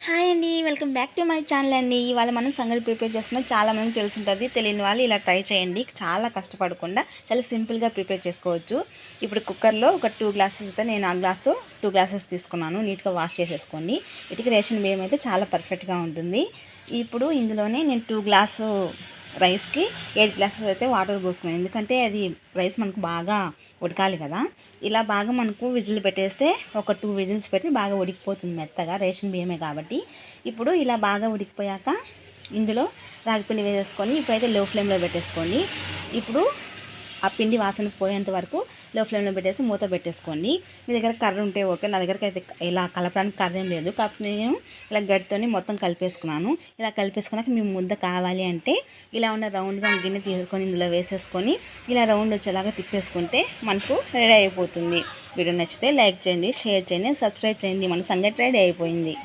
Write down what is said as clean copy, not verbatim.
Hi అండి, welcome back to my channel అండి. ఇవాళ మనం సంగటి ప్రిపేర్ చేసుకున్నాం. చాలా మందికి తెలిసి ఉంటుంది. తెలియని వాళ్ళు ఇలా ట్రై చేయండి. చాలా కష్టపడకుండా చాలా సింపుల్గా ప్రిపేర్ చేసుకోవచ్చు. ఇప్పుడు కుక్కర్లో ఒక 2 గ్లాసెస్ అయితే నేను ఆ గ్లాస్తో 2 గ్లాసెస్ తీసుకున్నాను. నీట్గా వాష్ చేసేసుకోండి. వీటికి రేషన్ బియ్యం అయితే చాలా పర్ఫెక్ట్గా ఉంటుంది. ఇప్పుడు ఇందులోనే నేను 2 గ్లాసు రైస్కి 8 గ్లాసెస్ అయితే వాటర్ పోసుకున్నాను. ఎందుకంటే అది రైస్ మనకు బాగా ఉడకాలి కదా. ఇలా బాగా మనకు విజిల్ పెట్టేస్తే ఒక 2 విజిల్స్ పెట్టి బాగా ఉడికిపోతుంది మెత్తగా, రేషన్ బియ్యమే కాబట్టి. ఇప్పుడు ఇలా బాగా ఉడికిపోయాక ఇందులో రాగిపిండి వేసేసుకొని ఇప్పుడైతే లో ఫ్లేమ్లో పెట్టేసుకోండి. ఇప్పుడు ఆ పిండి వాసన పోయేంత వరకు లో ఫ్లేమ్లో పెట్టేసి మూత పెట్టేసుకోండి. మీ దగ్గర కర్ర ఉంటే ఓకే, నా దగ్గరికి అయితే ఇలా కలపడానికి కర్ర ఏం లేదు కాబట్టి నేను ఇలా గడ్డితోని మొత్తం కలిపేసుకున్నాను. ఇలా కలిపేసుకున్నాక మీ ముద్ద కావాలి అంటే ఇలా ఉన్న రౌండ్గా గిన్నె తీసుకొని ఇందులో వేసేసుకొని ఇలా రౌండ్ వచ్చేలాగా తిప్పేసుకుంటే మనకు రెడీ అయిపోతుంది. వీడియో నచ్చితే లైక్ చేయండి, షేర్ చేయండి, సబ్స్క్రైబ్ చేయండి. మన సంగటి రెడీ అయిపోయింది.